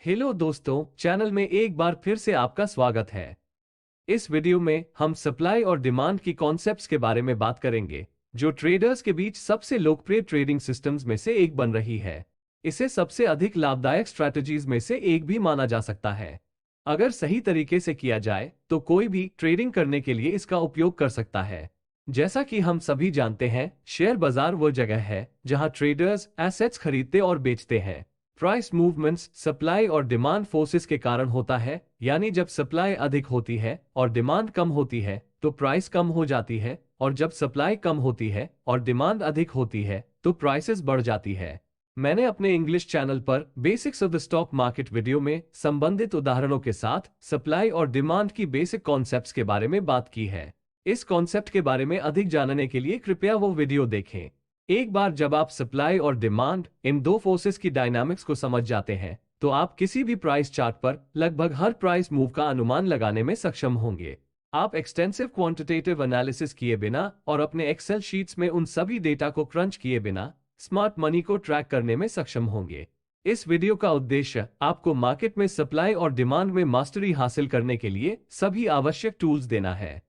Hello दोस्तों, channel में एक बार फिर से आपका स्वागत है। इस वीडियो में हम सप्लाई और डिमांड की कॉन्सेप्ट्स के बारे में बात करेंगे, जो ट्रेडर्स के बीच सबसे लोकप्रिय ट्रेडिंग सिस्टम्स में से एक बन रही है। इसे सबसे अधिक लाभदायक स्ट्रैटेजीज में से एक भी माना जा सकता है। अगर सही तरीके से किया जाए तो कोई भी ट्रेडिंग करने के लिए इसका उपयोग कर सकता है। जैसा कि हम सभी जानते हैं, शेयर बाजार वो जगह है जहां ट्रेडर्स एसेट्स खरीदते और बेचते हैं। प्राइस मूवमेंट्स सप्लाई और डिमांड फोर्सेस के कारण होता है, यानी जब सप्लाई अधिक होती है और डिमांड कम होती है तो प्राइस कम हो जाती है, और जब सप्लाई कम होती है और डिमांड अधिक होती है तो प्राइसेस बढ़ जाती है। मैंने अपने इंग्लिश चैनल पर basics of the stock market video में संबंधित उदाहरणों के साथ सप्लाई और डिमांड की बेसिक कॉन्सेप्ट्स के बारे में बात की है। इस कॉन्सेप्ट के बारे में अधिक जानने के लिए कृपया वो वीडियो देखें। एक बार जब आप सप्लाई और डिमांड इन दो फोर्सेस की डायनामिक्स को समझ जाते हैं तो आप किसी भी प्राइस चार्ट पर लगभग हर प्राइस मूव का अनुमान लगाने में सक्षम होंगे। आप एक्सटेंसिव क्वांटिटेटिव एनालिसिस किए बिना और अपने एक्सेल शीट्स में उन सभी डेटा को क्रंच किए बिना स्मार्ट मनी को ट्रैक करने में सक्षम होंगे। इस वीडियो का उद्देश्य आपको मार्केट में सप्लाई और डिमांड में मास्टरी हासिल करने के लिए सभी आवश्यक टूल्स देना है।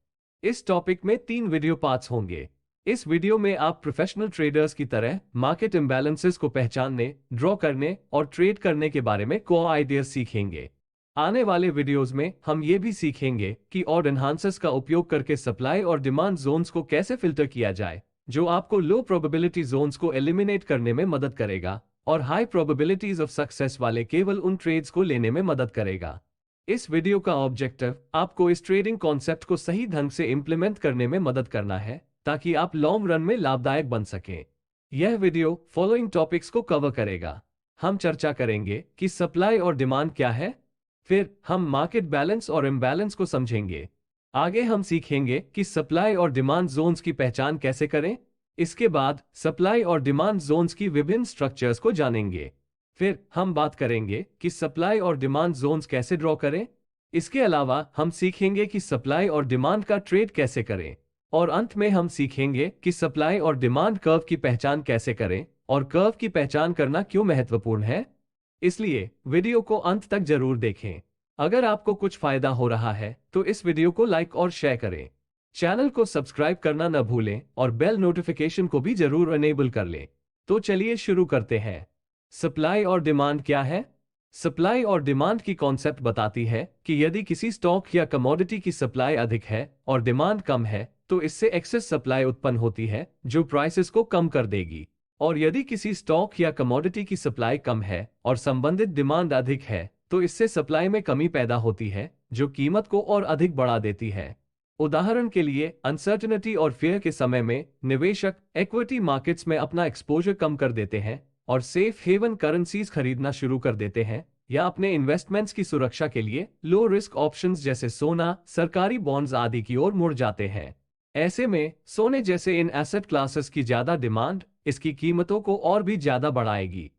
इस टॉपिक में 3 वीडियो पार्ट्स होंगे। इस वीडियो में आप प्रोफेशनल ट्रेडर्स की तरह मार्केट इम्बैलेंसेस को पहचानने, ड्रॉ करने और ट्रेड करने के बारे में कोर आइडियाज सीखेंगे। आने वाले वीडियोस में हम ये भी सीखेंगे कि ऑड एनहांसर्स का उपयोग करके सप्लाई और डिमांड जोन्स को कैसे फिल्टर किया जाए, जो आपको लो प्रोबेबिलिटी जोन्स को एलिमिनेट करने में मदद करेगा और हाई प्रोबेबिलिटीज ऑफ सक्सेस वाले केवल उन ट्रेड्स को लेने में मदद करेगा। इस वीडियो का ऑब्जेक्टिव आपको इस ट्रेडिंग कॉन्सेप्ट को सही ढंग से इंप्लीमेंट करने में मदद करना है, ताकि आप लॉन्ग रन में लाभदायक बन सकें। यह वीडियो फॉलोइंग टॉपिक्स को कवर करेगा। हम चर्चा करेंगे कि सप्लाई और डिमांड क्या है, फिर हम मार्केट बैलेंस और इम्बैलेंस को समझेंगे। आगे हम सीखेंगे कि सप्लाई और डिमांड जोन्स की पहचान कैसे करें। इसके बाद सप्लाई और डिमांड जोन्स की विभिन्न स्ट्रक्चर्स को जानेंगे। फिर हम बात करेंगे कि सप्लाई और डिमांड जोन्स कैसे ड्रॉ करें। इसके अलावा हम सीखेंगे कि सप्लाई और डिमांड का ट्रेड कैसे करें, और अंत में हम सीखेंगे कि सप्लाई और डिमांड कर्व की पहचान कैसे करें और कर्व की पहचान करना क्यों महत्वपूर्ण है। इसलिए वीडियो को अंत तक जरूर देखें। अगर आपको कुछ फायदा हो रहा है तो इस वीडियो को लाइक और शेयर करें। चैनल को सब्सक्राइब करना न भूलें और बेल नोटिफिकेशन को भी जरूर अनेबल कर लें। तो चलिए शुरू करते हैं। सप्लाई और डिमांड क्या है? सप्लाई और डिमांड की कॉन्सेप्ट बताती है कि यदि किसी स्टॉक या कमोडिटी की सप्लाई अधिक है और डिमांड कम है तो इससे एक्सेस सप्लाई उत्पन्न होती है, जो प्राइसेस को कम कर देगी। और यदि किसी स्टॉक या कमोडिटी की सप्लाई कम है और संबंधित डिमांड अधिक है तो इससे सप्लाई में कमी पैदा होती है, जो कीमत को और अधिक बढ़ा देती है। उदाहरण के लिए, अनसर्टेनिटी और फियर के समय में निवेशक इक्विटी मार्केट्स में अपना एक्सपोजर कम कर देते हैं और सेफ हेवन करेंसीज खरीदना शुरू कर देते हैं, या अपने इन्वेस्टमेंट्स की सुरक्षा के लिए लो रिस्क ऑप्शंस जैसे सोना, सरकारी बॉन्ड्स आदि की ओर मुड़ जाते हैं। ऐसे में सोने जैसे इन एसेट क्लासेस की ज्यादा डिमांड इसकी कीमतों को और भी ज्यादा बढ़ाएगी।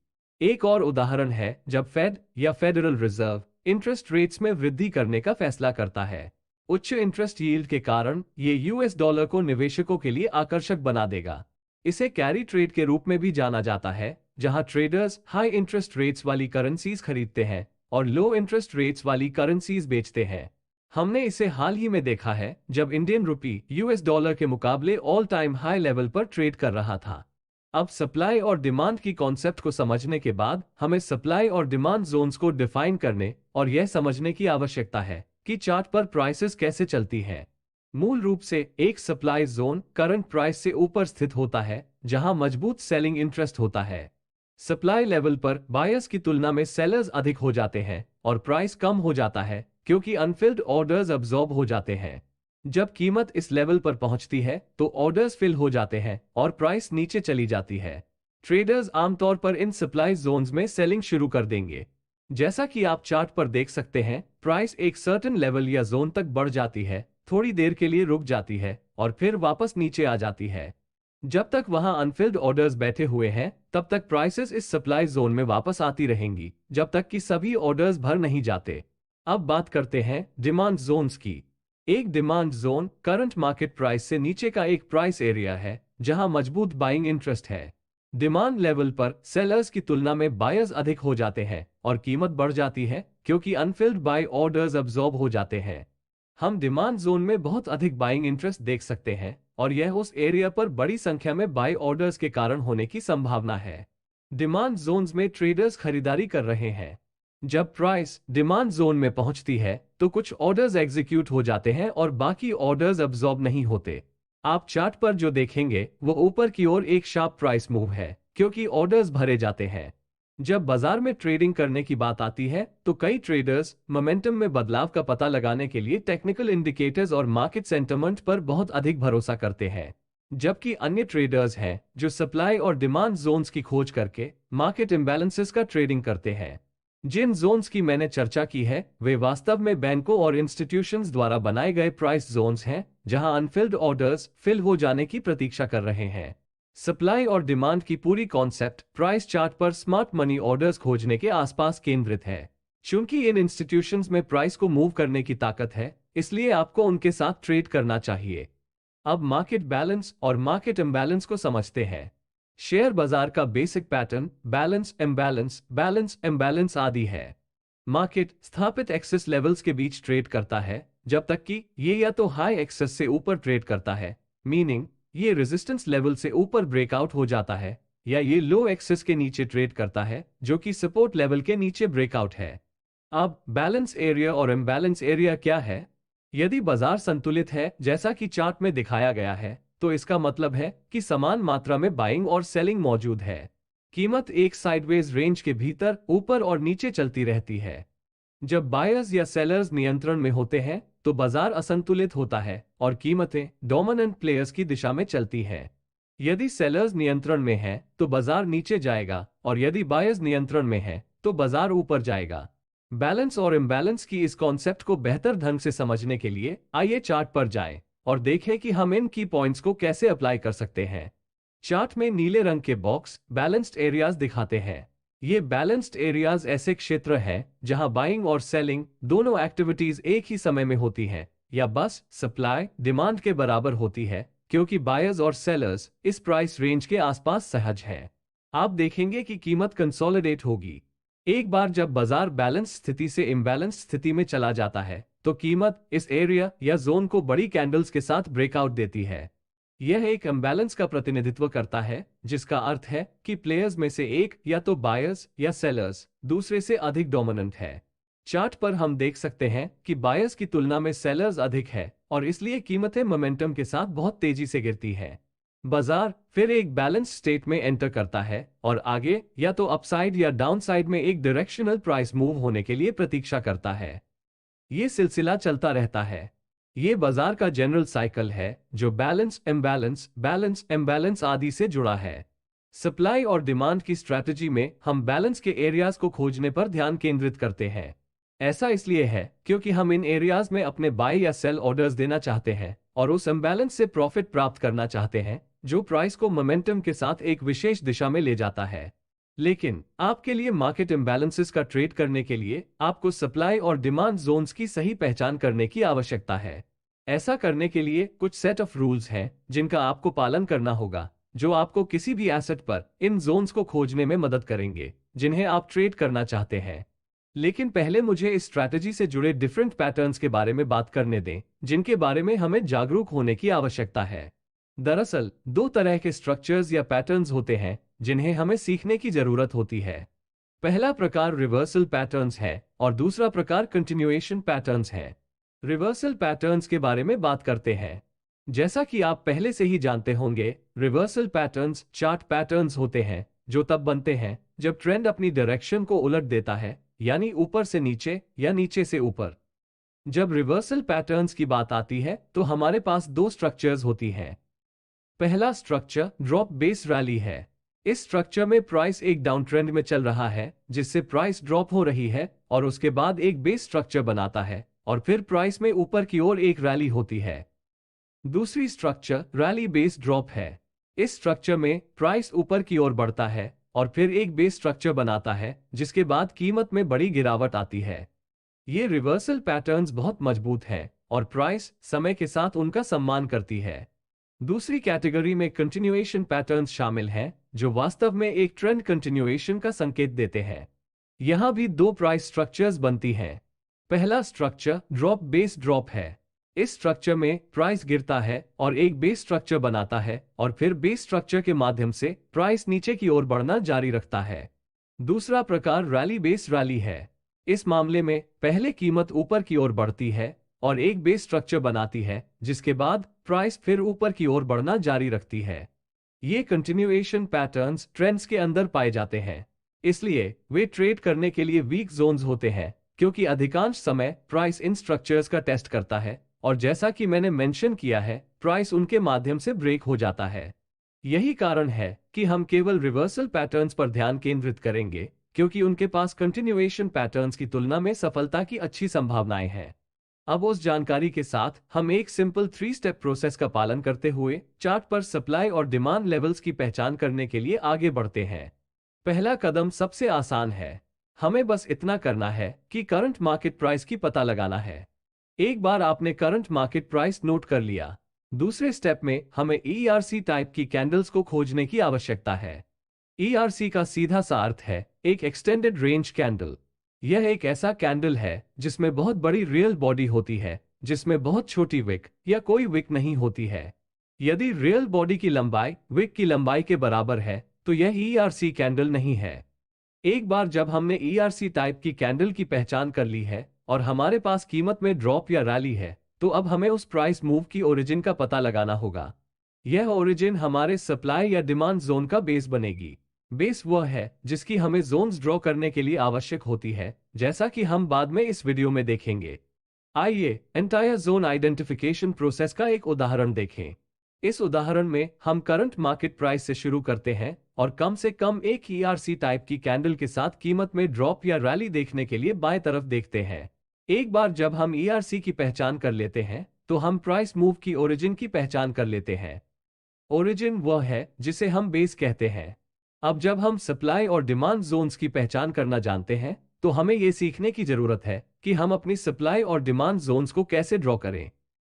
एक और उदाहरण है जब फेड या फेडरल रिजर्व इंटरेस्ट रेट्स में वृद्धि करने का फैसला करता है। उच्च इंटरेस्ट यील्ड के कारण ये यूएस डॉलर को निवेशकों के लिए आकर्षक बना देगा। इसे कैरी ट्रेड के रूप में भी जाना जाता है, जहां ट्रेडर्स हाई इंटरेस्ट रेट्स वाली करेंसीज खरीदते हैं और लो इंटरेस्ट रेट्स वाली करेंसीज बेचते हैं। हमने इसे हाल ही में देखा है जब इंडियन रुपी यूएस डॉलर के मुकाबले ऑल टाइम हाई लेवल पर ट्रेड कर रहा था। अब सप्लाई और डिमांड की कॉन्सेप्ट को समझने के बाद हमें सप्लाई और डिमांड जोन्स को डिफाइन करने और यह समझने की आवश्यकता है कि चार्ट पर प्राइसेस कैसे चलती हैं। मूल रूप से एक सप्लाई जोन करंट प्राइस से ऊपर स्थित होता है, जहां मजबूत सेलिंग इंटरेस्ट होता है। सप्लाई लेवल पर बायर्स की तुलना में सेलर्स अधिक हो जाते हैं और प्राइस कम हो जाता है, क्योंकि अनफिल्ड ऑर्डर्स अब्सॉर्ब हो जाते हैं। जब कीमत इस लेवल पर पहुंचती है तो ऑर्डर्स फिल हो जाते हैं और प्राइस नीचे चली जाती है। ट्रेडर्स आमतौर पर इन सप्लाई जोन्स में सेलिंग शुरू कर देंगे। जैसा कि आप चार्ट पर देख सकते हैं, प्राइस एक सर्टेन लेवल या जोन तक बढ़ जाती है, थोड़ी देर के लिए रुक जाती है और फिर वापस नीचे आ जाती है। जब तक वहां अनफिल्ड ऑर्डर्स बैठे हुए हैं तब तक प्राइसेस इस सप्लाई जोन में वापस आती रहेंगी, जब तक कि सभी ऑर्डर्स भर नहीं जाते। अब बात करते हैं डिमांड जोन्स की। एक demand zone current market price से नीचे का एक प्राइस एरिया है, जहां मजबूत बाइंग इंटरेस्ट है। डिमांड लेवल पर सेलर्स की तुलना में बायर्स अधिक हो जाते हैं और कीमत बढ़ जाती है क्योंकि अनफिल्ड बाय ऑर्डर्स अब्सॉर्ब हो जाते हैं। हम डिमांड जोन में बहुत अधिक बाइंग इंटरेस्ट देख सकते हैं और यह उस एरिया पर बड़ी संख्या में बाय ऑर्डर्स के कारण होने की संभावना है। डिमांड जोन्स में ट्रेडर्स खरीदारी कर रहे हैं। जब प्राइस डिमांड जोन में पहुंचती है तो कुछ ऑर्डर्स एग्जीक्यूट हो जाते हैं और बाकी ऑर्डर्स अब्सॉर्ब नहीं होते। आप चार्ट पर जो देखेंगे वो ऊपर की ओर एक शार्प प्राइस मूव है क्योंकि ऑर्डर्स भरे जाते हैं। जब बाजार में ट्रेडिंग करने की बात आती है तो कई ट्रेडर्स मोमेंटम में बदलाव का पता लगाने के लिए टेक्निकल इंडिकेटर्स और मार्केट सेंटिमेंट पर बहुत अधिक भरोसा करते हैं, जबकि अन्य ट्रेडर्स हैं जो सप्लाई और डिमांड जोन्स की खोज करके मार्केट इम्बैलेंसेस का ट्रेडिंग करते हैं। जिन जोन्स की मैंने चर्चा की है वे वास्तव में बैंकों और इंस्टीट्यूशंस द्वारा बनाए गए प्राइस जोन्स हैं जहां अनफिल्ड ऑर्डर्स फिल हो जाने की प्रतीक्षा कर रहे हैं। सप्लाई और डिमांड की पूरी कॉन्सेप्ट प्राइस चार्ट पर स्मार्ट मनी ऑर्डर्स खोजने के आसपास केंद्रित है। चूंकि इन इंस्टीट्यूशंस में प्राइस को मूव करने की ताकत है, इसलिए आपको उनके साथ ट्रेड करना चाहिए। अब मार्केट बैलेंस और मार्केट इम्बैलेंस को समझते हैं। शेयर बाजार का बेसिक पैटर्न बैलेंस इम्बैलेंस आदि है। मार्केट स्थापित एक्सेस लेवल्स के बीच ट्रेड करता है जब तक कि ये या तो हाई एक्सेस से ऊपर ट्रेड करता है, मीनिंग ये रेजिस्टेंस लेवल से ऊपर ब्रेकआउट हो जाता है, या ये लो एक्सेस के नीचे ट्रेड करता है जो कि सपोर्ट लेवल के नीचे ब्रेकआउट है। अब बैलेंस एरिया और इम्बैलेंस एरिया क्या है? यदि बाजार संतुलित है जैसा कि चार्ट में दिखाया गया है तो इसका मतलब है कि समान मात्रा में बाइंग और सेलिंग मौजूद है। कीमत एक साइडवेज रेंज के भीतर ऊपर और नीचे चलती रहती है। जब बायर्स या सेलर्स नियंत्रण में होते हैं तो बाजार असंतुलित होता है और कीमतें डोमिनेंट प्लेयर्स की दिशा में चलती हैं। यदि सेलर्स नियंत्रण में हैं तो बाजार नीचे जाएगा और यदि बायर्स नियंत्रण में हैं तो बाजार ऊपर जाएगा। बैलेंस और इम्बैलेंस की इस कॉन्सेप्ट को बेहतर ढंग से समझने के लिए आइए चार्ट पर जाएं और देखें कि हम इन की पॉइंट्स को कैसे अप्लाई कर सकते हैं। चार्ट में नीले रंग के बॉक्स बैलेंस्ड एरियाज दिखाते हैं। ये बैलेंस्ड एरियाज ऐसे क्षेत्र हैं जहां बाइंग और सेलिंग दोनों एक्टिविटीज एक ही समय में होती हैं या बस सप्लाई डिमांड के बराबर होती है, क्योंकि बायर्स और सेलर्स इस प्राइस रेंज के आसपास सहज हैं। आप देखेंगे कि कीमत कंसोलिडेट होगी। एक बार जब बाजार बैलेंस स्थिति से इम्बैलेंस स्थिति में चला जाता है तो कीमत इस एरिया या जोन को बड़ी कैंडल्स के साथ ब्रेकआउट देती है। यह एक इम्बैलेंस का प्रतिनिधित्व करता है, जिसका अर्थ है कि प्लेयर्स में से एक या तो बायर्स या सेलर्स दूसरे से अधिक डोमिनेंट है। चार्ट पर हम देख सकते हैं कि बायर्स की तुलना में सेलर्स अधिक है और इसलिए कीमतें मोमेंटम के साथ बहुत तेजी से गिरती हैं। बाजार फिर एक बैलेंस स्टेट में एंटर करता है और आगे या तो अपसाइड या डाउनसाइड में एक डायरेक्शनल प्राइस मूव होने के लिए प्रतीक्षा करता है। ये सिलसिला चलता रहता है। ये बाजार का जनरल साइकिल है जो बैलेंस इम्बैलेंस आदि से जुड़ा है। सप्लाई और डिमांड की स्ट्रैटेजी में हम बैलेंस के एरियाज को खोजने पर ध्यान केंद्रित करते हैं। ऐसा इसलिए है क्योंकि हम इन एरियाज में अपने बाय या सेल ऑर्डर्स देना चाहते हैं और उस इम्बैलेंस से प्रॉफिट प्राप्त करना चाहते हैं जो प्राइस को मोमेंटम के साथ एक विशेष दिशा में ले जाता है। लेकिन आपके लिए मार्केट इम्बैलेंसेस का ट्रेड करने के लिए आपको सप्लाई और डिमांड जोन्स की सही पहचान करने की आवश्यकता है। ऐसा करने के लिए कुछ सेट ऑफ रूल्स हैं जिनका आपको पालन करना होगा, जो आपको किसी भी एसेट पर इन जोन्स को खोजने में मदद करेंगे जिन्हें आप ट्रेड करना चाहते हैं। लेकिन पहले मुझे इस स्ट्रैटेजी से जुड़े डिफरेंट पैटर्न्स के बारे में बात करने दें जिनके बारे में हमें जागरूक होने की आवश्यकता है। दरअसल दो तरह के स्ट्रक्चर्स या पैटर्न्स होते हैं जिन्हें हमें सीखने की जरूरत होती है। पहला प्रकार रिवर्सल पैटर्न्स है और दूसरा प्रकार कंटिन्यूएशन पैटर्न्स है। रिवर्सल पैटर्न्स के बारे में बात करते हैं। जैसा कि आप पहले से ही जानते होंगे, रिवर्सल पैटर्न्स चार्ट पैटर्न्स होते हैं जो तब बनते हैं जब ट्रेंड अपनी डायरेक्शन को उलट देता है, यानी ऊपर से नीचे या नीचे से ऊपर। जब रिवर्सल पैटर्न्स की बात आती है तो हमारे पास दो स्ट्रक्चर्स होती हैं। पहला स्ट्रक्चर ड्रॉप बेस रैली है। इस स्ट्रक्चर में प्राइस एक डाउन ट्रेंड में चल रहा है जिससे प्राइस ड्रॉप हो रही है और उसके बाद एक बेस स्ट्रक्चर बनाता है और फिर प्राइस में ऊपर की ओर एक रैली होती है। दूसरी स्ट्रक्चर रैली बेस ड्रॉप है। इस स्ट्रक्चर में प्राइस ऊपर की ओर बढ़ता है और फिर एक बेस स्ट्रक्चर बनाता है जिसके बाद कीमत में बड़ी गिरावट आती है। ये रिवर्सल पैटर्न्स बहुत मजबूत हैं और प्राइस समय के साथ उनका सम्मान करती है। दूसरी कैटेगरी में कंटिन्यूएशन पैटर्न्स शामिल हैं, जो वास्तव में एक ट्रेंड कंटिन्यूएशन का संकेत देते हैं। यहां भी दो प्राइस स्ट्रक्चर्स बनती हैं। पहला स्ट्रक्चर ड्रॉप बेस ड्रॉप है। इस स्ट्रक्चर में प्राइस गिरता है और एक बेस स्ट्रक्चर बनाता है और फिर बेस स्ट्रक्चर के माध्यम से प्राइस नीचे की ओर बढ़ना जारी रखता है। दूसरा प्रकार रैली बेस रैली है। इस मामले में पहले कीमत ऊपर की ओर बढ़ती है और एक बेस स्ट्रक्चर बनाती है, जिसके बाद प्राइस फिर ऊपर की ओर बढ़ना जारी रखती है। ये कंटिन्यूएशन पैटर्न्स ट्रेंड्स के अंदर पाए जाते हैं, इसलिए वे ट्रेड करने के लिए वीक जोन्स होते हैं, क्योंकि अधिकांश समय प्राइस इन स्ट्रक्चर्स का टेस्ट करता है और जैसा कि मैंने मेंशन किया है, प्राइस उनके माध्यम से ब्रेक हो जाता है। यही कारण है कि हम केवल रिवर्सल पैटर्न्स पर ध्यान केंद्रित करेंगे, क्योंकि उनके पास कंटिन्यूएशन पैटर्न्स की तुलना में सफलता की अच्छी संभावनाएं हैं। अब उस जानकारी के साथ हम एक सिंपल 3 स्टेप प्रोसेस का पालन करते हुए चार्ट पर सप्लाई और डिमांड लेवल्स की पहचान करने के लिए आगे बढ़ते हैं। पहला कदम सबसे आसान है। हमें बस इतना करना है कि करंट मार्केट प्राइस की पता लगाना है। एक बार आपने करंट मार्केट प्राइस नोट कर लिया, दूसरे स्टेप में हमें ERC टाइप की कैंडल्स को खोजने की आवश्यकता है। ERC का सीधा सा अर्थ है एक एक्सटेंडेड रेंज कैंडल। यह एक ऐसा कैंडल है जिसमें बहुत बड़ी रियल बॉडी होती है, जिसमें बहुत छोटी विक या कोई विक नहीं होती है। यदि रियल बॉडी की लंबाई विक की लंबाई के बराबर है तो यह ERC कैंडल नहीं है। एक बार जब हमने ERC टाइप की कैंडल की पहचान कर ली है और हमारे पास कीमत में ड्रॉप या रैली है, तो अब हमें उस प्राइस मूव की ओरिजिन का पता लगाना होगा। यह ओरिजिन हमारे सप्लाई या डिमांड जोन का बेस बनेगी। बेस वह है जिसकी हमें जोन्स ड्रॉ करने के लिए आवश्यक होती है, जैसा कि हम बाद में इस वीडियो में देखेंगे। आइए एंटायर जोन आइडेंटिफिकेशन प्रोसेस का एक उदाहरण देखें। इस उदाहरण में हम करंट मार्केट प्राइस से शुरू करते हैं और कम से कम एक ERC टाइप की कैंडल के साथ कीमत में ड्रॉप या रैली देखने के लिए बाएं तरफ देखते हैं। एक बार जब हम ERC की पहचान कर लेते हैं, तो हम प्राइस मूव की ओरिजिन की पहचान कर लेते हैं। ओरिजिन वह है जिसे हम बेस कहते हैं। अब जब हम सप्लाई और डिमांड जोन्स की पहचान करना जानते हैं, तो हमें यह सीखने की जरूरत है कि हम अपनी सप्लाई और डिमांड जोन्स को कैसे ड्रॉ करें।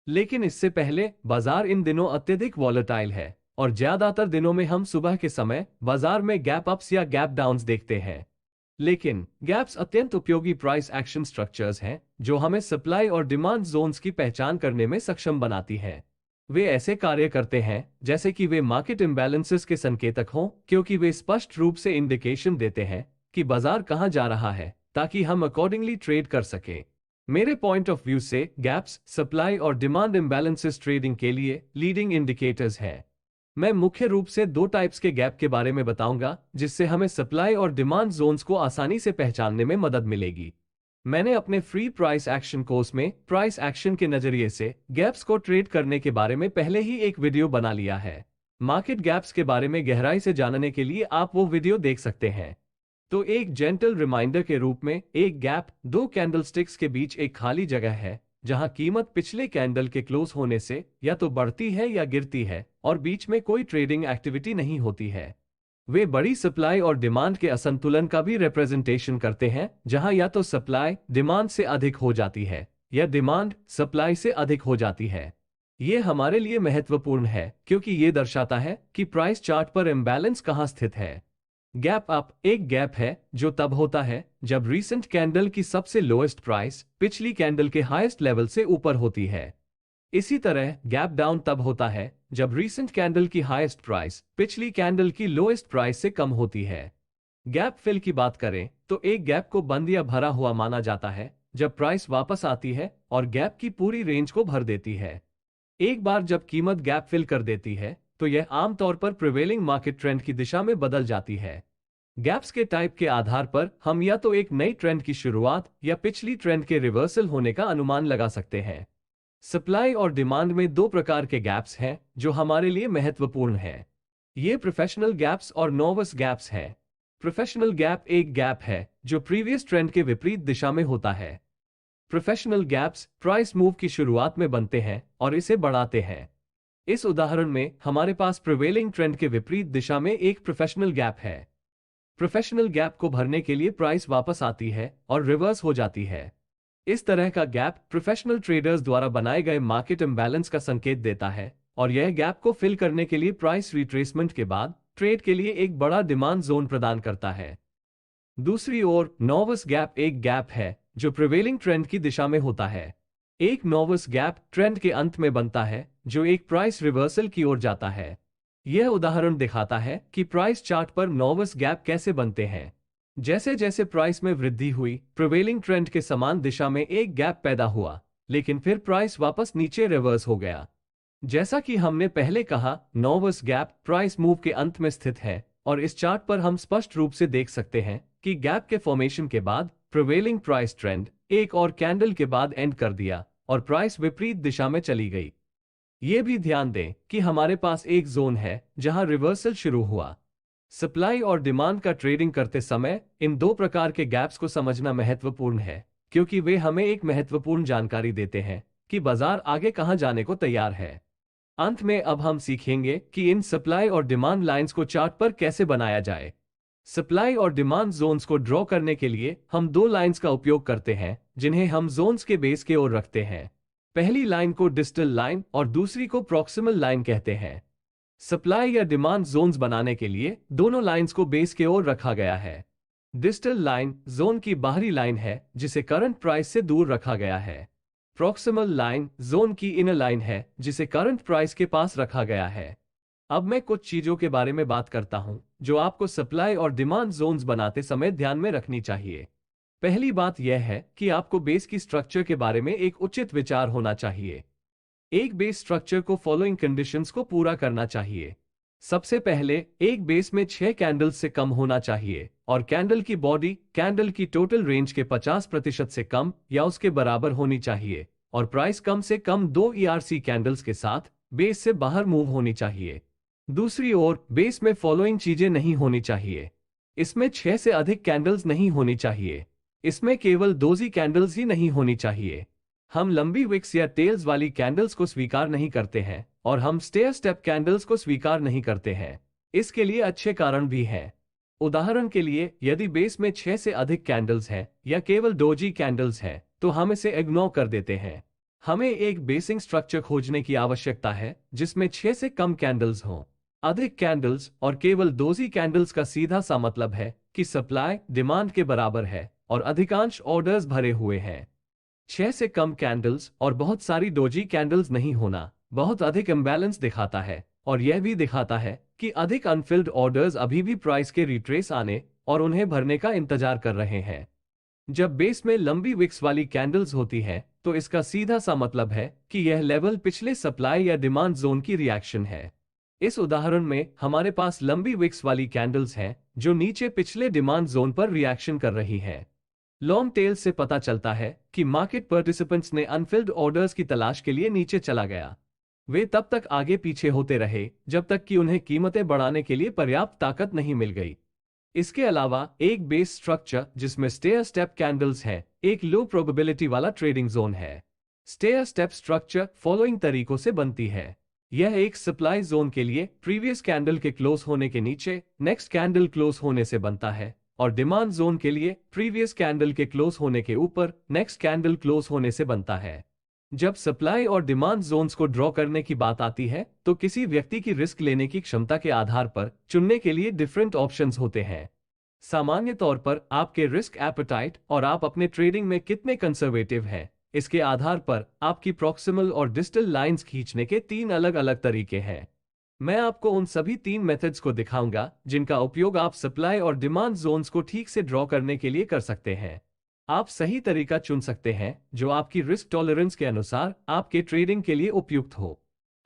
लेकिन इससे पहले, बाजार इन दिनों अत्यधिक वॉलेटाइल है और ज्यादातर दिनों में हम सुबह के समय बाजार में गैप अप्स या गैप डाउन्स देखते हैं। लेकिन गैप्स अत्यंत उपयोगी प्राइस एक्शन स्ट्रक्चर्स हैं, जो हमें सप्लाई और डिमांड जोन्स की पहचान करने में सक्षम बनाती हैं। वे ऐसे कार्य करते हैं जैसे कि वे मार्केट इम्बैलेंसेस के संकेतक हों, क्योंकि वे स्पष्ट रूप से इंडिकेशन देते हैं कि बाजार कहां जा रहा है, ताकि हम अकॉर्डिंगली ट्रेड कर सकें। मेरे पॉइंट ऑफ व्यू से गैप्स, सप्लाई और डिमांड इम्बैलेंसेस ट्रेडिंग के लिए लीडिंग इंडिकेटर्स हैं। मैं मुख्य रूप से दो टाइप्स के गैप के बारे में बताऊंगा, जिससे हमें सप्लाई और डिमांड जोन्स को आसानी से पहचानने में मदद मिलेगी। मैंने अपने फ्री प्राइस एक्शन कोर्स में प्राइस एक्शन के नजरिए से गैप्स को ट्रेड करने के बारे में पहले ही एक वीडियो बना लिया है। मार्केट गैप्स के बारे में गहराई से जानने के लिए आप वो वीडियो देख सकते हैं। तो एक जेंटल रिमाइंडर के रूप में, एक गैप दो कैंडलस्टिक्स के बीच एक खाली जगह है, जहां कीमत पिछले कैंडल के क्लोज होने से या तो बढ़ती है या गिरती है और बीच में कोई ट्रेडिंग एक्टिविटी नहीं होती है। वे बड़ी सप्लाई और डिमांड के असंतुलन का भी रिप्रेजेंटेशन करते हैं, जहां या तो सप्लाई डिमांड से अधिक हो जाती है या डिमांड सप्लाई से अधिक हो जाती है। ये हमारे लिए महत्वपूर्ण है क्योंकि ये दर्शाता है कि प्राइस चार्ट पर इम्बैलेंस कहां स्थित है। गैप अप एक गैप है जो तब होता है जब रीसेंट कैंडल की सबसे लोएस्ट प्राइस पिछली कैंडल के हाईएस्ट लेवल से ऊपर होती है। इसी तरह गैप डाउन तब होता है जब रीसेंट कैंडल की हाईएस्ट प्राइस पिछली कैंडल की लोएस्ट प्राइस से कम होती है। गैप फिल की बात करें तो एक गैप को बंद या भरा हुआ माना जाता है जब प्राइस वापस आती है और गैप की पूरी रेंज को भर देती है। एक बार जब कीमत गैप फिल कर देती है तो यह आमतौर पर प्रिवेलिंग मार्केट ट्रेंड की दिशा में बदल जाती है। गैप्स के टाइप के आधार पर हम या तो एक नई ट्रेंड की शुरुआत या पिछली ट्रेंड के रिवर्सल होने का अनुमान लगा सकते हैं। सप्लाई और डिमांड में दो प्रकार के गैप्स हैं जो हमारे लिए महत्वपूर्ण हैं। ये प्रोफेशनल गैप्स और नोविस गैप्स हैं। प्रोफेशनल गैप एक गैप है जो प्रीवियस ट्रेंड के विपरीत दिशा में होता है। प्रोफेशनल गैप्स प्राइस मूव की शुरुआत में बनते हैं और इसे बढ़ाते हैं। इस उदाहरण में हमारे पास प्रिवेलिंग ट्रेंड के विपरीत दिशा में एक प्रोफेशनल गैप है। प्रोफेशनल गैप को भरने के लिए प्राइस वापस आती है और रिवर्स हो जाती है। इस तरह का गैप प्रोफेशनल ट्रेडर्स द्वारा बनाए गए मार्केट इम्बैलेंस का संकेत देता है और यह गैप को फिल करने के लिए प्राइस रिट्रेसमेंट के बाद ट्रेड के लिए एक बड़ा डिमांड जोन प्रदान करता है। दूसरी ओर नॉवस गैप एक गैप है जो प्रिवेलिंग ट्रेंड की दिशा में होता है। एक नॉवस गैप ट्रेंड के अंत में बनता है जो एक प्राइस रिवर्सल की ओर जाता है। यह उदाहरण दिखाता है कि प्राइस चार्ट पर नॉवस गैप कैसे बनते हैं। जैसे जैसे प्राइस में वृद्धि हुई, प्रिवेलिंग ट्रेंड के समान दिशा में एक गैप पैदा हुआ, लेकिन फिर प्राइस वापस नीचे रिवर्स हो गया। जैसा कि हमने पहले कहा, नॉवस गैप प्राइस मूव के अंत में स्थित है और इस चार्ट पर हम स्पष्ट रूप से देख सकते हैं कि गैप के फॉर्मेशन के बाद प्रिवेलिंग प्राइस ट्रेंड एक और कैंडल के बाद एंड कर दिया और प्राइस विपरीत दिशा में चली गई। यह भी ध्यान दें कि हमारे पास एक जोन है जहां रिवर्सल शुरू हुआ। सप्लाई और डिमांड का ट्रेडिंग करते समय इन दो प्रकार के गैप्स को समझना महत्वपूर्ण है, क्योंकि वे हमें एक महत्वपूर्ण जानकारी देते हैं कि बाजार आगे कहां जाने को तैयार है। अंत में अब हम सीखेंगे कि इन सप्लाई और डिमांड लाइंस को चार्ट पर कैसे बनाया जाए। सप्लाई और डिमांड जोन्स को ड्रॉ करने के लिए हम दो लाइंस का उपयोग करते हैं जिन्हें हम जोन्स के बेस के ओर रखते हैं। पहली लाइन को डिस्टल लाइन और दूसरी को प्रॉक्सिमल लाइन कहते हैं। सप्लाई या डिमांड जोन्स बनाने के लिए दोनों लाइंस को बेस के ओर रखा गया है। डिस्टल लाइन जोन की बाहरी लाइन है जिसे करंट प्राइस से दूर रखा गया है। प्रॉक्सिमल लाइन जोन की इनर लाइन है जिसे करंट प्राइस के पास रखा गया है। अब मैं कुछ चीजों के बारे में बात करता हूं जो आपको सप्लाई और डिमांड जोन्स बनाते समय ध्यान में रखनी चाहिए। पहली बात यह है कि आपको बेस की स्ट्रक्चर के बारे में एक उचित विचार होना चाहिए। एक बेस स्ट्रक्चर को फॉलोइंग कंडीशंस को पूरा करना चाहिए। सबसे पहले, एक बेस में 6 कैंडल्स से कम होना चाहिए और कैंडल की बॉडी कैंडल की टोटल रेंज के 50% से कम या उसके बराबर होनी चाहिए और प्राइस कम से कम 2 ERC कैंडल्स के साथ बेस से बाहर मूव होनी चाहिए। दूसरी ओर, बेस में फॉलोइंग चीजें नहीं होनी चाहिए। इसमें 6 से अधिक कैंडल्स नहीं होनी चाहिए। इसमें केवल डोजी कैंडल्स ही नहीं होनी चाहिए। हम लंबी विक्स या टेल्स वाली कैंडल्स को स्वीकार नहीं करते हैं और हम स्टेयर स्टेप कैंडल्स को स्वीकार नहीं करते हैं। इसके लिए अच्छे कारण भी हैं। उदाहरण के लिए, यदि बेस में 6 से अधिक कैंडल्स हैं या केवल डोजी कैंडल्स हैं तो हम इसे इग्नोर कर देते हैं। हमें एक बेसिंग स्ट्रक्चर खोजने की आवश्यकता है जिसमें 6 से कम कैंडल्स हों। अधिक कैंडल्स और केवल डोजी कैंडल्स का सीधा सा मतलब है कि सप्लाई डिमांड के बराबर है और अधिकांश ऑर्डर्स भरे हुए हैं। 6 से कम कैंडल्स और बहुत सारी डोजी कैंडल्स नहीं होना बहुत अधिक इम्बैलेंस दिखाता है और यह भी दिखाता है कि अधिक अनफिल्ड ऑर्डर्स अभी भी प्राइस के रिट्रेस आने और उन्हें भरने का इंतजार कर रहे हैं। जब बेस में लंबी विक्स वाली कैंडल्स होती हैं तो इसका सीधा सा मतलब है कि यह लेवल पिछले सप्लाई या डिमांड जोन की रिएक्शन है। इस उदाहरण में हमारे पास लंबी विक्स वाली कैंडल्स हैं जो नीचे पिछले डिमांड जोन पर रिएक्शन कर रही हैं। लॉन्ग टेल से पता चलता है कि मार्केट पार्टिसिपेंट्स ने अनफिल्ड ऑर्डर्स की तलाश के लिए नीचे चला गया। वे तब तक आगे पीछे होते रहे जब तक कि उन्हें कीमतें बढ़ाने के लिए पर्याप्त ताकत नहीं मिल गई। इसके अलावा एक बेस स्ट्रक्चर जिसमें स्टेयर स्टेप कैंडल्स है एक लो प्रोबेबिलिटी वाला ट्रेडिंग जोन है। स्टेयर स्टेप स्ट्रक्चर फॉलोइंग तरीकों से बनती है। यह एक सप्लाई जोन के लिए प्रीवियस कैंडल के क्लोज होने के नीचे नेक्स्ट कैंडल क्लोज होने से बनता है और डिमांड जोन के लिए प्रीवियस कैंडल के क्लोज होने के ऊपर नेक्स्ट कैंडल क्लोज होने से बनता है। जब सप्लाई और डिमांड जोन्स को ड्रॉ करने की बात आती है तो किसी व्यक्ति की रिस्क लेने की क्षमता के आधार पर चुनने के लिए डिफरेंट ऑप्शंस होते हैं। सामान्य तौर पर आपके रिस्क एपेटाइट और आप अपने ट्रेडिंग में कितने कंजर्वेटिव हैं, इसके आधार पर आपकी प्रॉक्सिमल और डिस्टल लाइंस खींचने के 3 अलग अलग तरीके हैं। मैं आपको उन सभी 3 मेथड्स को दिखाऊंगा जिनका उपयोग आप सप्लाई और डिमांड जोन्स को ठीक से ड्रॉ करने के लिए कर सकते हैं। आप सही तरीका चुन सकते हैं जो आपकी रिस्क टॉलरेंस के अनुसार आपके ट्रेडिंग के लिए उपयुक्त हो।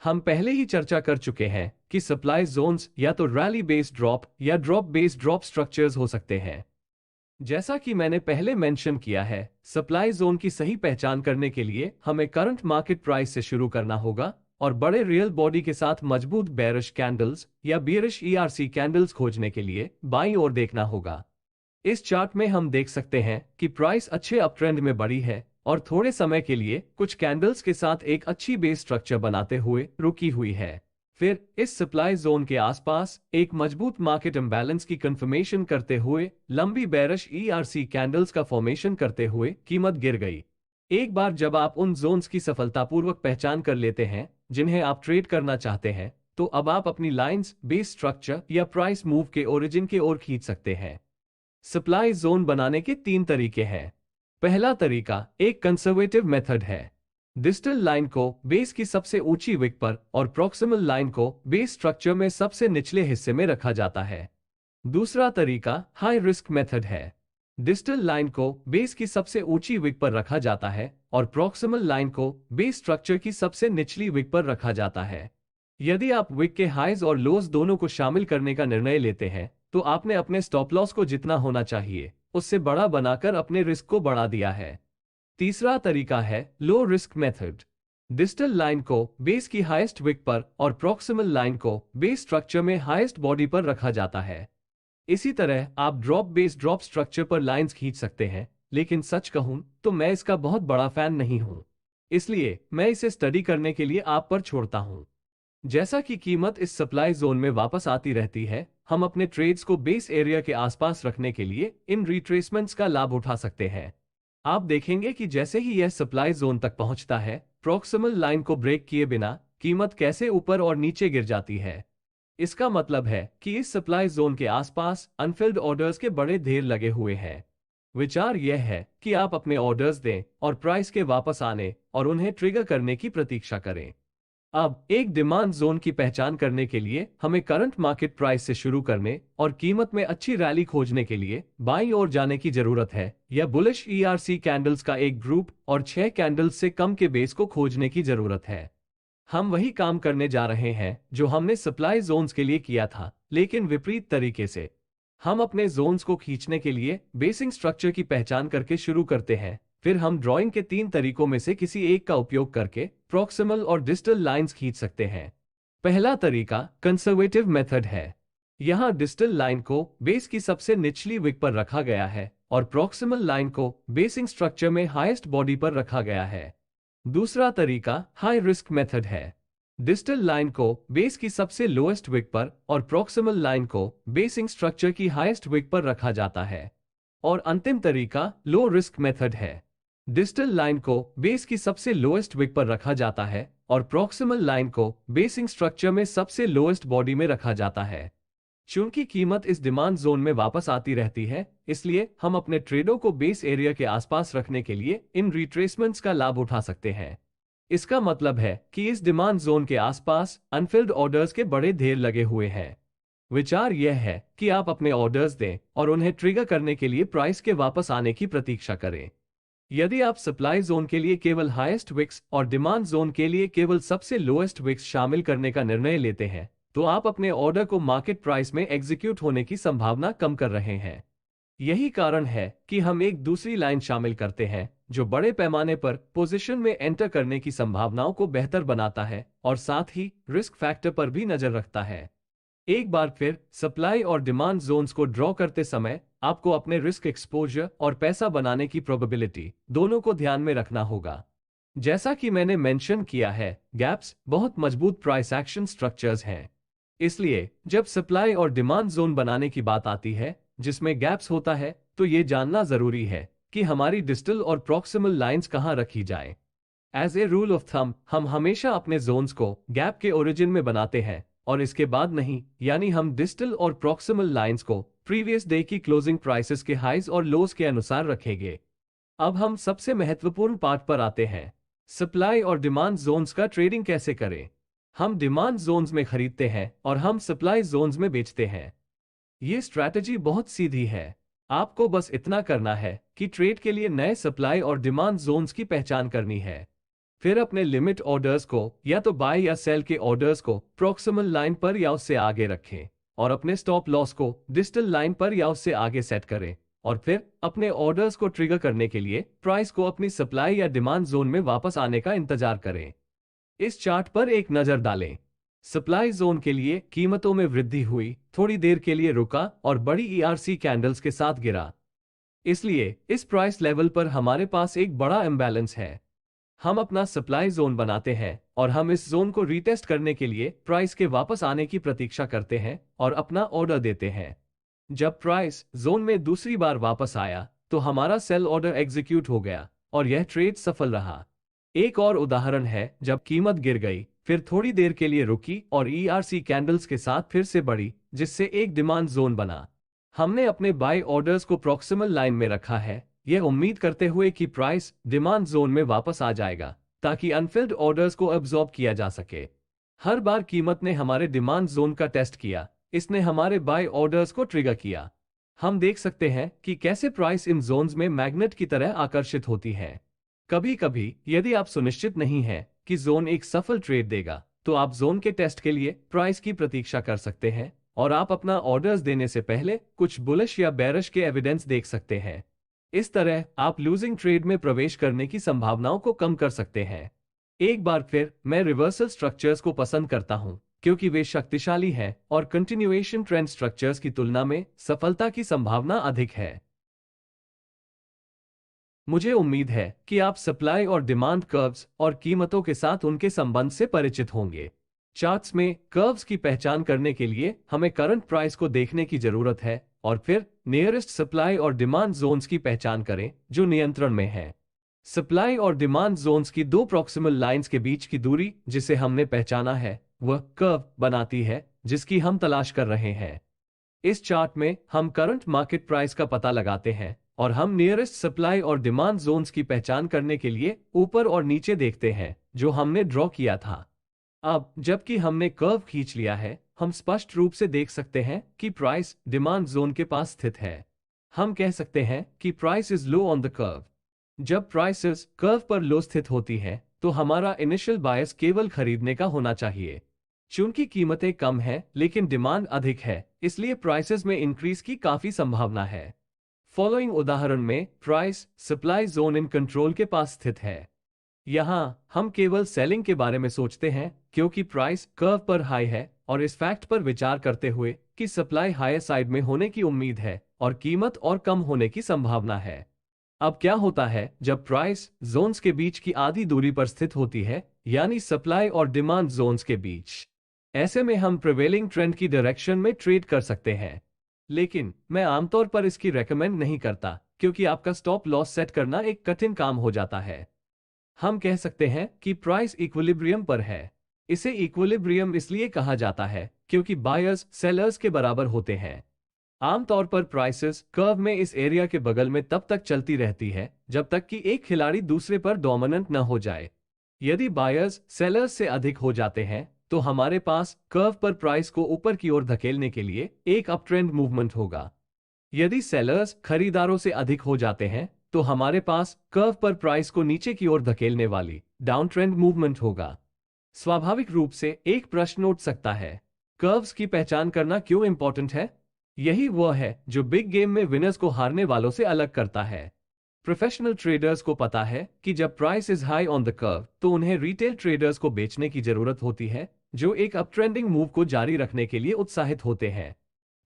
हम पहले ही चर्चा कर चुके हैं कि सप्लाई जोन्स या तो रैली बेस्ड ड्रॉप या ड्रॉप बेस्ड ड्रॉप स्ट्रक्चर्स हो सकते हैं। जैसा कि मैंने पहले मेंशन किया है, सप्लाई जोन की सही पहचान करने के लिए हमें करंट मार्केट प्राइस से शुरू करना होगा और बड़े रियल बॉडी के साथ मजबूत बेयरिश कैंडल्स या बियरिश ERC कैंडल्स खोजने के लिए बाईं ओर देखना होगा। इस चार्ट में हम देख सकते हैं कि प्राइस अच्छे अपट्रेंड में बढ़ी है और थोड़े समय के लिए कुछ कैंडल्स के साथ एक अच्छी बेस स्ट्रक्चर बनाते हुए रुकी हुई है। फिर इस सप्लाई जोन के आसपास एक मजबूत मार्केट इंबैलेंस की कंफर्मेशन करते हुए लंबी बेयरिश ERC कैंडल्स का फॉर्मेशन करते हुए कीमत गिर गई। एक बार जब आप उन जोन्स की सफलतापूर्वक पहचान कर लेते हैं जिन्हें आप ट्रेड करना चाहते हैं, तो अब आप अपनी लाइंस बेस स्ट्रक्चर या प्राइस मूव के ओरिजिन की ओर खींच सकते हैं। सप्लाई जोन बनाने के 3 तरीके हैं। पहला तरीका एक कंजर्वेटिव मेथड है। डिस्टल लाइन को बेस की सबसे ऊंची विक पर और प्रॉक्सिमल लाइन को बेस स्ट्रक्चर में सबसे निचले हिस्से में रखा जाता है। दूसरा तरीका हाई रिस्क मेथड है। डिस्टल लाइन को बेस की सबसे ऊंची विक पर रखा जाता है और प्रॉक्सिमल लाइन को बेस स्ट्रक्चर की सबसे निचली विक पर रखा जाता है। यदि आप विक के हाइज और लोज दोनों को शामिल करने का निर्णय लेते हैं, तो आपने अपने स्टॉप लॉस को जितना होना चाहिए उससे बड़ा बनाकर अपने रिस्क को बढ़ा दिया है। तीसरा तरीका है low risk method. Distal line को बेस की हाईएस्ट विक पर और प्रॉक्सिमल लाइन को बेस स्ट्रक्चर में हाईएस्ट बॉडी पर रखा जाता है। इसी तरह आप ड्रॉप बेस ड्रॉप स्ट्रक्चर पर लाइंस खींच सकते हैं, लेकिन सच कहूं तो मैं इसका बहुत बड़ा फैन नहीं हूं, इसलिए मैं इसे स्टडी करने के लिए आप पर छोड़ता हूं। जैसा कि कीमत इस सप्लाई जोन में वापस आती रहती है, हम अपने ट्रेड्स को बेस एरिया के आसपास रखने के लिए इन रिट्रेसमेंट्स का लाभ उठा सकते हैं। आप देखेंगे कि जैसे ही यह सप्लाई जोन तक पहुंचता है, प्रॉक्सिमल लाइन को ब्रेक किए बिना कीमत कैसे ऊपर और नीचे गिर जाती है। इसका मतलब है कि इस सप्लाई जोन के आसपास अनफिल्ड ऑर्डर्स के बड़े ढेर लगे हुए हैं। विचार यह है कि आप अपने ऑर्डर्स दें और प्राइस के वापस आने और उन्हें ट्रिगर करने की प्रतीक्षा करें। अब एक डिमांड जोन की पहचान करने के लिए हमें करंट मार्केट प्राइस से शुरू करने और कीमत में अच्छी रैली खोजने के लिए बाईं ओर जाने की जरूरत है, या बुलिश ईआरसी कैंडल्स का एक ग्रुप और 6 कैंडल्स से कम के बेस को खोजने की जरूरत है। हम वही काम करने जा रहे हैं जो हमने सप्लाई जोन्स के लिए किया था, लेकिन विपरीत तरीके से। हम अपने जोन्स को खींचने के लिए बेसिंग स्ट्रक्चर की पहचान करके शुरू करते हैं, फिर हम ड्राइंग के 3 तरीकों में से किसी एक का उपयोग करके प्रॉक्सिमल और डिस्टल लाइंस खींच सकते हैं। पहला तरीका कंजर्वेटिव मेथड है। यहां डिस्टल लाइन को बेस की सबसे निचली विक पर रखा गया है और प्रॉक्सिमल लाइन को बेसिंग स्ट्रक्चर में हाईएस्ट बॉडी पर रखा गया है। दूसरा तरीका हाई रिस्क मेथड है। डिस्टल लाइन को बेस की सबसे लोएस्ट विक पर और प्रॉक्सिमल लाइन को बेसिंग स्ट्रक्चर की हाईएस्ट विक पर रखा जाता है। और अंतिम तरीका लो रिस्क मेथड है। डिस्टल लाइन को बेस की सबसे लोएस्ट विक पर रखा जाता है और प्रॉक्सिमल लाइन को बेसिंग स्ट्रक्चर में सबसे लोएस्ट बॉडी में रखा जाता है। चूंकि कीमत इस डिमांड जोन में वापस आती रहती है, इसलिए हम अपने ट्रेडों को बेस एरिया के आसपास रखने के लिए इन रिट्रेसमेंट्स का लाभ उठा सकते हैं। इसका मतलब है कि इस डिमांड जोन के आसपास अनफिल्ड ऑर्डर्स के बड़े ढेर लगे हुए हैं। विचार यह है कि आप अपने ऑर्डर्स दें और उन्हें ट्रिगर करने के लिए प्राइस के वापस आने की प्रतीक्षा करें। यदि आप सप्लाई जोन के लिए केवल हाईएस्ट विक्स और डिमांड जोन के लिए केवल सबसे लोएस्ट विक्स शामिल करने का निर्णय लेते हैं, तो आप अपने ऑर्डर को मार्केट प्राइस में एग्जीक्यूट होने की संभावना कम कर रहे हैं। यही कारण है कि हम एक दूसरी लाइन शामिल करते हैं जो बड़े पैमाने पर पोजीशन में एंटर करने की संभावनाओं को बेहतर बनाता है और साथ ही रिस्क फैक्टर पर भी नजर रखता है। एक बार फिर सप्लाई और डिमांड जोन्स को ड्रॉ करते समय आपको अपने रिस्क एक्सपोजर और पैसा बनाने की प्रोबेबिलिटी दोनों को ध्यान में रखना होगा। जैसा कि मैंने मेंशन किया है, गैप्स बहुत मजबूत प्राइस एक्शन स्ट्रक्चर्स हैं। इसलिए जब सप्लाई और डिमांड जोन बनाने की बात आती है जिसमें गैप्स होता है, तो ये जानना जरूरी है कि हमारी डिस्टल और प्रॉक्सिमल लाइंस कहां रखी जाएं। As a rule of thumb, हम हमेशा अपने जोन्स को गैप के ओरिजिन में बनाते हैं और इसके बाद नहीं, यानी हम डिस्टल और प्रॉक्सिमल लाइंस को प्रीवियस डे की क्लोजिंग प्राइसेस के हाइज और लोज के अनुसार रखेंगे। अब हम सबसे महत्वपूर्ण पार्ट पर आते हैं, सप्लाई और डिमांड जोन्स का ट्रेडिंग कैसे करें। हम डिमांड जोन्स में खरीदते हैं और हम सप्लाई जोन्स में बेचते हैं। ये स्ट्रैटेजी बहुत सीधी है। आपको बस इतना करना है कि ट्रेड के लिए नए सप्लाई और डिमांड जोन्स की पहचान करनी है, फिर अपने लिमिट ऑर्डर्स को या तो बाय या सेल के ऑर्डर्स को प्रॉक्सिमल लाइन पर या उससे आगे रखें और अपने स्टॉप लॉस को डिस्टल लाइन पर या उससे आगे सेट करें, और फिर अपने ऑर्डर्स को ट्रिगर करने के लिए प्राइस को अपनी सप्लाई या डिमांड जोन में वापस आने का इंतजार करें। इस चार्ट पर एक नजर डालें। सप्लाई जोन के लिए कीमतों में वृद्धि हुई, थोड़ी देर के लिए रुका और बड़ी ईआरसी कैंडल्स के साथ गिरा। इसलिए इस प्राइस लेवल पर हमारे पास एक बड़ा इंबैलेंस है। हम अपना सप्लाई जोन बनाते हैं और हम इस जोन को रीटेस्ट करने के लिए प्राइस के वापस आने की प्रतीक्षा करते हैं और अपना ऑर्डर देते हैं। जब प्राइस जोन में दूसरी बार वापस आया, तो हमारा सेल ऑर्डर एग्जीक्यूट हो गया और यह ट्रेड सफल रहा। एक और उदाहरण है जब कीमत गिर गई, फिर थोड़ी देर के लिए रुकी और ERC कैंडल्स के साथ फिर से बढ़ी, जिससे एक डिमांड जोन बना। हमने अपने बाय ऑर्डर्स को प्रॉक्सिमल लाइन में रखा है, यह उम्मीद करते हुए कि प्राइस डिमांड जोन में वापस आ जाएगा ताकि अनफिल्ड ऑर्डर्स को अब्सॉर्ब किया जा सके। हर बार कीमत ने हमारे डिमांड जोन का टेस्ट किया, इसने हमारे बाय ऑर्डर्स को ट्रिगर किया। हम देख सकते हैं कि कैसे प्राइस इन जोन्स में मैग्नेट की तरह आकर्षित होती है। कभी कभी यदि आप सुनिश्चित नहीं हैं कि जोन एक सफल ट्रेड देगा, तो आप जोन के टेस्ट के लिए प्राइस की प्रतीक्षा कर सकते हैं और आप अपना ऑर्डर्स देने से पहले कुछ बुलिश या बेरिश के एविडेंस देख सकते हैं। इस तरह आप लूजिंग ट्रेड में प्रवेश करने की संभावनाओं को कम कर सकते हैं। एक बार फिर मैं रिवर्सल स्ट्रक्चर्स को पसंद करता हूं क्योंकि वे शक्तिशाली हैं और कंटिन्यूएशन ट्रेंड स्ट्रक्चर्स की तुलना में सफलता की संभावना अधिक है। मुझे उम्मीद है कि आप सप्लाई और डिमांड कर्व्स और कीमतों के साथ उनके संबंध से परिचित होंगे। चार्ट्स में कर्व्स की पहचान करने के लिए हमें करंट प्राइस को देखने की जरूरत है और फिर नियरेस्ट सप्लाई और डिमांड जोन्स की पहचान करें जो नियंत्रण में है। सप्लाई और डिमांड जोन्स की दो प्रॉक्सिमल लाइंस के बीच की दूरी जिसे हमने पहचाना है वह कर्व बनाती है जिसकी हम तलाश कर रहे हैं। इस चार्ट में हम करंट मार्केट प्राइस का पता लगाते हैं और हम नियरेस्ट सप्लाई और डिमांड जोन्स की पहचान करने के लिए ऊपर और नीचे देखते हैं जो हमने ड्रॉ किया था। अब जबकि हमने कर्व खींच लिया है, हम स्पष्ट रूप से देख सकते हैं कि प्राइस डिमांड जोन के पास स्थित है। हम कह सकते हैं कि price is low on the curve. जब प्राइसेस कर्व पर लो स्थित होती है तो हमारा इनिशियल बायस केवल खरीदने का होना चाहिए। चूंकि कीमतें कम हैं लेकिन डिमांड अधिक है, इसलिए प्राइसेस में इंक्रीज की काफी संभावना है। फॉलोइंग उदाहरण में price supply zone in control के पास स्थित है। यहां हम केवल सेलिंग के बारे में सोचते हैं क्योंकि प्राइस कर्व पर हाई है और इस फैक्ट पर विचार करते हुए कि सप्लाई हायर साइड में होने की उम्मीद है और कीमत और कम होने की संभावना है। अब क्या होता है जब प्राइस जोन्स के बीच की आधी दूरी पर स्थित होती है, यानी सप्लाई और डिमांड जोन्स के बीच? ऐसे में हम प्रिवेलिंग ट्रेंड की डायरेक्शन में ट्रेड कर सकते हैं, लेकिन मैं आमतौर पर इसकी रेकमेंड नहीं करता क्योंकि आपका स्टॉप लॉस सेट करना एक कठिन काम हो जाता है। हम कह सकते हैं कि प्राइस इक्विलिब्रियम पर है। इसे इक्विलिब्रियम इसलिए कहा जाता है क्योंकि बायर्स सेलर्स के बराबर होते हैं। आमतौर पर प्राइसेस कर्व में इस एरिया के बगल में तब तक चलती रहती है जब तक कि एक खिलाड़ी दूसरे पर डोमिनेंट न हो जाए। यदि बायर्स सेलर्स से अधिक हो जाते हैं तो हमारे पास कर्व पर प्राइस को ऊपर की ओर धकेलने के लिए एक अप ट्रेंड मूवमेंट होगा। यदि सेलर्स खरीदारों से अधिक हो जाते हैं तो हमारे पास कर्व पर प्राइस को नीचे की ओर धकेलने वाली डाउन ट्रेंड मूवमेंट होगा। स्वाभाविक रूप से एक प्रश्न उठ सकता है, कर्व्स की पहचान करना क्यों इंपॉर्टेंट है? यही वह है जो बिग गेम में विनर्स को हारने वालों से अलग करता है। प्रोफेशनल ट्रेडर्स को पता है कि जब price is high on the curve तो उन्हें रिटेल ट्रेडर्स को बेचने की जरूरत होती है जो एक अपट्रेंडिंग मूव को जारी रखने के लिए उत्साहित होते हैं।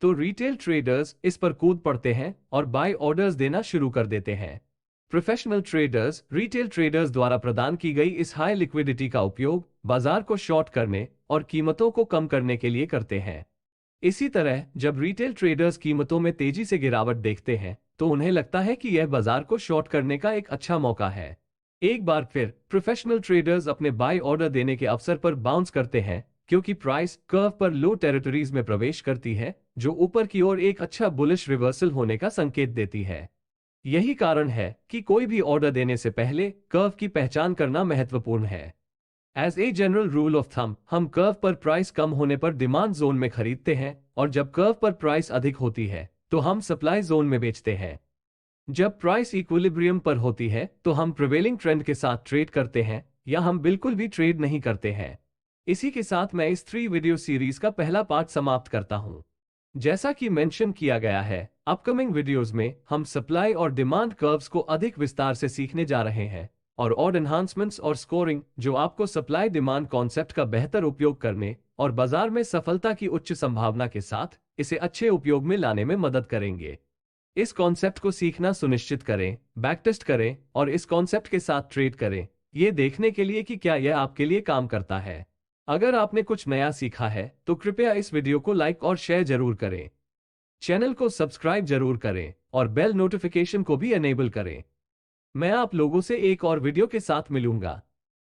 तो रिटेल ट्रेडर्स इस पर कूद पड़ते हैं और बाय ऑर्डर्स देना शुरू कर देते हैं। प्रोफेशनल ट्रेडर्स रिटेल ट्रेडर्स द्वारा प्रदान की गई इस हाई लिक्विडिटी का उपयोग बाजार को शॉर्ट करने और कीमतों को कम करने के लिए करते हैं। इसी तरह जब रिटेल ट्रेडर्स कीमतों में तेजी से गिरावट देखते हैं तो उन्हें लगता है कि यह बाजार को शॉर्ट करने का एक अच्छा मौका है। एक बार फिर प्रोफेशनल ट्रेडर्स अपने बाय ऑर्डर देने के अवसर पर बाउंस करते हैं क्योंकि प्राइस कर्व पर लो टेरिटरीज में प्रवेश करती है जो ऊपर की ओर एक अच्छा बुलिश रिवर्सल होने का संकेत देती है। यही कारण है कि कोई भी ऑर्डर देने से पहले कर्व की पहचान करना महत्वपूर्ण है। As a general rule of thumb, हम कर्व पर प्राइस कम होने पर डिमांड जोन में खरीदते हैं और जब कर्व पर प्राइस अधिक होती है तो हम सप्लाई जोन में बेचते हैं। जब प्राइस इक्विलिब्रियम पर होती है तो हम प्रिवेलिंग ट्रेंड के साथ ट्रेड करते हैं या हम बिल्कुल भी ट्रेड नहीं करते हैं। इसी के साथ मैं इस 3 वीडियो सीरीज का पहला पार्ट समाप्त करता हूं। जैसा कि मेंशन किया गया है, अपकमिंग वीडियोस में हम सप्लाई और डिमांड कर्व्स को अधिक विस्तार से सीखने जा रहे हैं और ऑड एनहांसमेंट्स और स्कोरिंग जो आपको सप्लाई डिमांड कॉन्सेप्ट का बेहतर उपयोग करने और बाजार में सफलता की उच्च संभावना के साथ इसे अच्छे उपयोग में लाने में मदद करेंगे। इस कॉन्सेप्ट को सीखना सुनिश्चित करें, बैकटेस्ट करें और इस कॉन्सेप्ट के साथ ट्रेड करें, ये देखने के लिए कि क्या यह आपके लिए काम करता है। अगर आपने कुछ नया सीखा है तो कृपया इस वीडियो को लाइक और शेयर जरूर करें। चैनल को सब्सक्राइब जरूर करें और बेल नोटिफिकेशन को भी एनेबल करें। मैं आप लोगों से एक और वीडियो के साथ मिलूंगा।